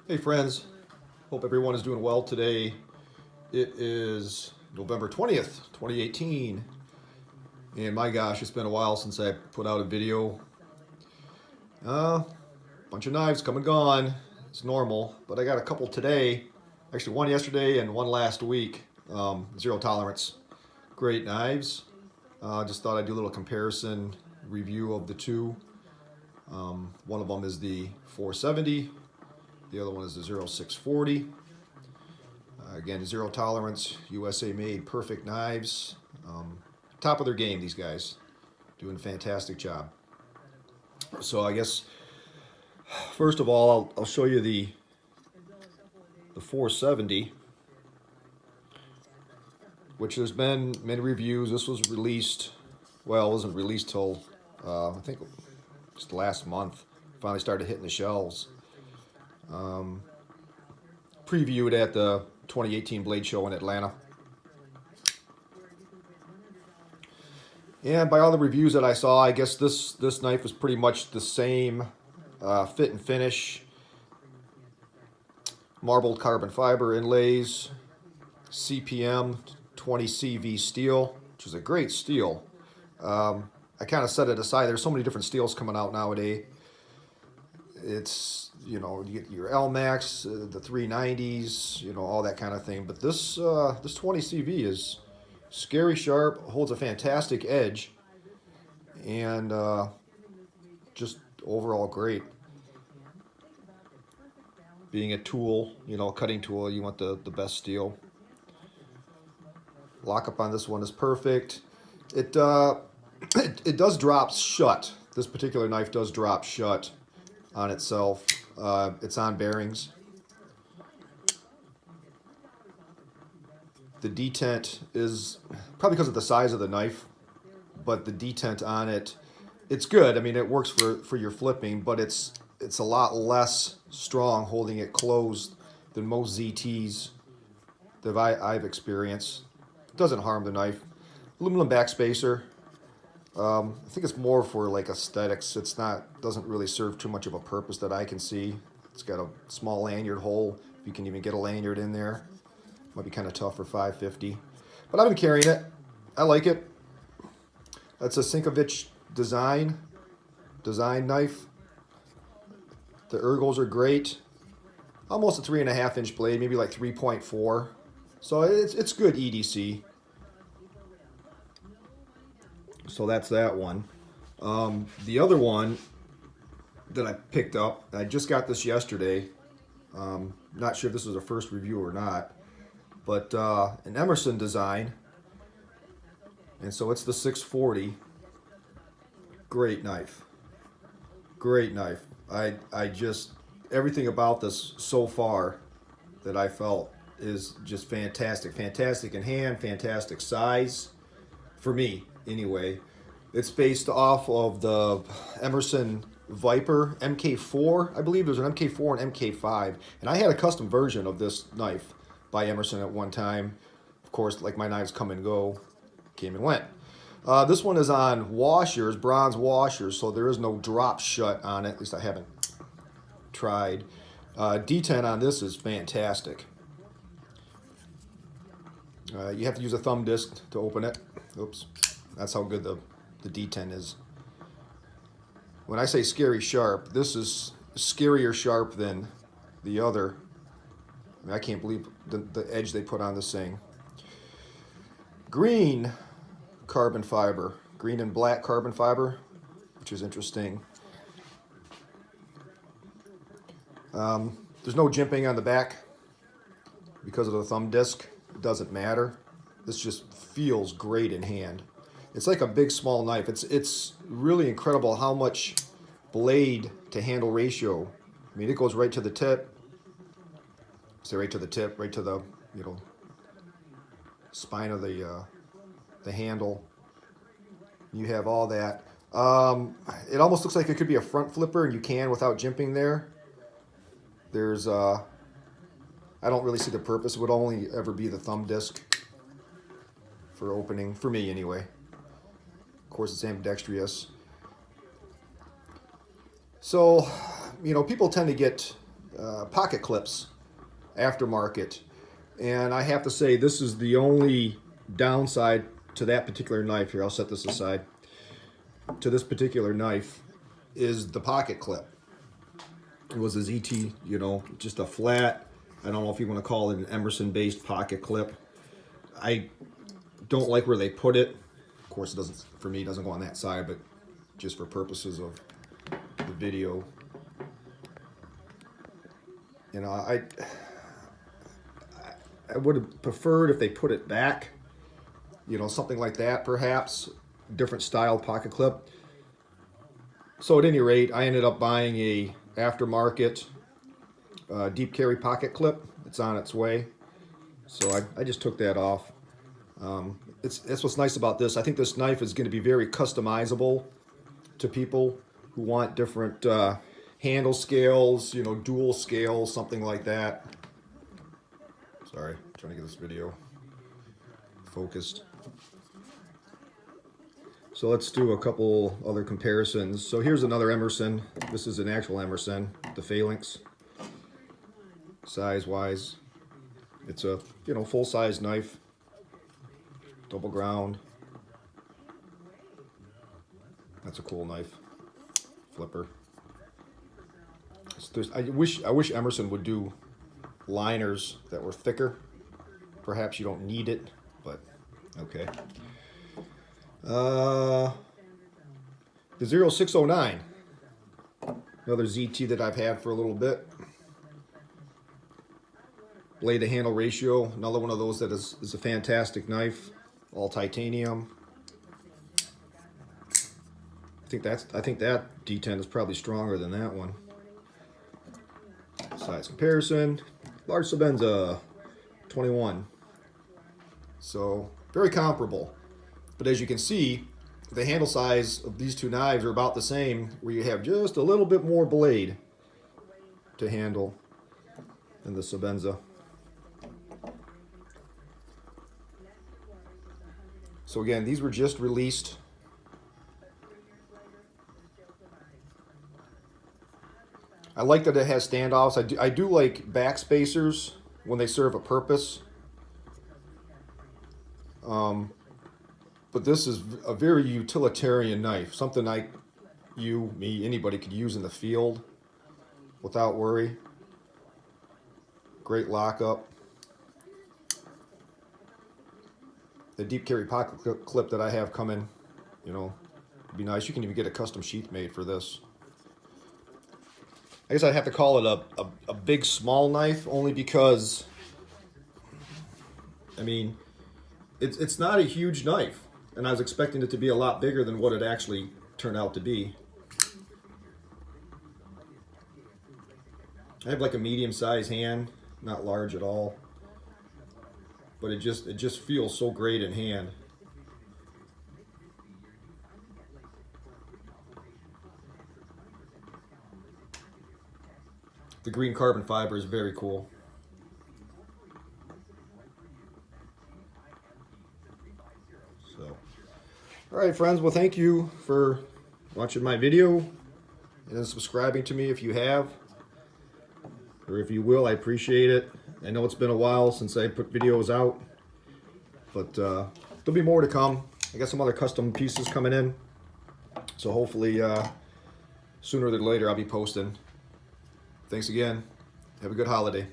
Hey friends, hope everyone is doing well today. It is November 20th, 2018, and my gosh, it's been a while since I put out a video. Uh, Bunch of knives come and gone. It's normal, but I got a couple today. Actually, one yesterday and one last week. Zero tolerance. Great knives. Just thought I'd do a little comparison review of the two. One of them is the 470. The other one is the 0640. Again, zero tolerance, USA made, perfect knives. Top of their game, these guys. Doing a fantastic job. So I guess, first of all, I'll show you the 470, which there's been many reviews. This was released, well, it wasn't released till, I think, just last month. Finally started hitting the shelves. Previewed at the 2018 Blade Show in Atlanta. And by all the reviews that I saw, I guess this knife is pretty much the same fit and finish. Marbled carbon fiber inlays, CPM 20CV steel, which is a great steel. I kind of set it aside. There's so many different steels coming out nowadays. It's, you get your LMAX, the 390s, all that kind of thing. But this 20CV is scary sharp, holds a fantastic edge, and just overall great. Being a tool, cutting tool, you want the best steel. Lockup on this one is perfect. It does drop shut. This particular knife does drop shut on itself. It's on bearings. The detent is probably because of the size of the knife, but the detent on it, it's good. I mean, it works for your flipping, but it's a lot less strong holding it closed than most ZTs that I've experienced. It doesn't harm the knife. Aluminum backspacer. I think it's more for like aesthetics. Doesn't really serve too much of a purpose that I can see. It's got a small lanyard hole. If you can even get a lanyard in there. Might be kind of tough for 550. But I've been carrying it. I like it. That's a Sinkovich design knife. The ergos are great. Almost a 3.5 inch blade, maybe like 3.4. So it's good EDC. So that's that one. The other one that I picked up, I just got this yesterday. Not sure if this was a first review or not, but an Emerson design. And so it's the 640. Great knife. Great knife. I just, everything about this so far that I felt is just fantastic. Fantastic in hand, fantastic size. For me, anyway. It's based off of the Emerson Viper MK4. I believe there's an MK4 and MK5. And I had a custom version of this knife by Emerson at one time. Of course, like my knives come and go, came and went. This one is on washers, bronze washers, so there is no drop shut on it. At least I haven't tried. D10 on this is fantastic. You have to use a thumb disc to open it. Oops. That's how good the D10 is. When I say scary sharp, this is scarier sharp than the other. I mean, I can't believe the edge they put on this thing. Green carbon fiber. Green and black carbon fiber, which is interesting. There's no jimping on the back because of the thumb disc. It doesn't matter. This just feels great in hand. It's like a big small knife. It's really incredible how much blade to handle ratio. I mean, it goes right to the tip. So right to the tip, right to the spine of the handle. You have all that. It almost looks like it could be a front flipper, and you can without jimping there. There's I don't really see the purpose. It would only ever be the thumb disc for opening, for me anyway. Of course, it's ambidextrous. So, people tend to get pocket clips, aftermarket. And I have to say, this is the only downside to that particular knife. Here, I'll set this aside. To this particular knife is the pocket clip. It was a ZT, you know, just a flat, I don't know if you want to call it an Emerson-based pocket clip. I don't like where they put it. Of course, it doesn't, for me, it doesn't go on that side, but just for purposes of the video. You know, I would have preferred if they put it back, you know, something like that, perhaps. Different style pocket clip. So at any rate, I ended up buying a aftermarket deep carry pocket clip. It's on its way. So I just took that off. That's what's nice about this. I think this knife is going to be very customizable to people who want different handle scales, you know, dual scales, something like that. Sorry, I'm trying to get this video focused. So let's do a couple other comparisons. So here's another Emerson. This is an actual Emerson, the Phalanx. Size-wise, it's a, you know, full-size knife, double ground. That's a cool knife, flipper. So I wish Emerson would do liners that were thicker. Perhaps you don't need it, but okay. The 0609, another ZT that I've had for a little bit. Blade to handle ratio, another one of those that is a fantastic knife, all titanium. I think that D10 is probably stronger than that one. Size comparison, large Sebenza, 21. So very comparable. But as you can see, the handle size of these two knives are about the same, where you have just a little bit more blade to handle than the Sebenza. So again, these were just released. I like that it has standoffs. I do like back spacers when they serve a purpose. But this is a very utilitarian knife, something you, me, anybody could use in the field without worry. Great lockup. The deep carry pocket clip that I have coming, you know, would be nice. You can even get a custom sheath made for this. I guess I'd have to call it a big small knife, only because, I mean, it's not a huge knife. And I was expecting it to be a lot bigger than what it actually turned out to be. I have like a medium-sized hand, not large at all. But it just feels so great in hand. The green carbon fiber is very cool. All right, friends, well, thank you for watching my video and subscribing to me if you have, or if you will. I appreciate it. I know it's been a while since I put videos out, but there'll be more to come. I got some other custom pieces coming in, so hopefully sooner than later I'll be posting. Thanks again. Have a good holiday.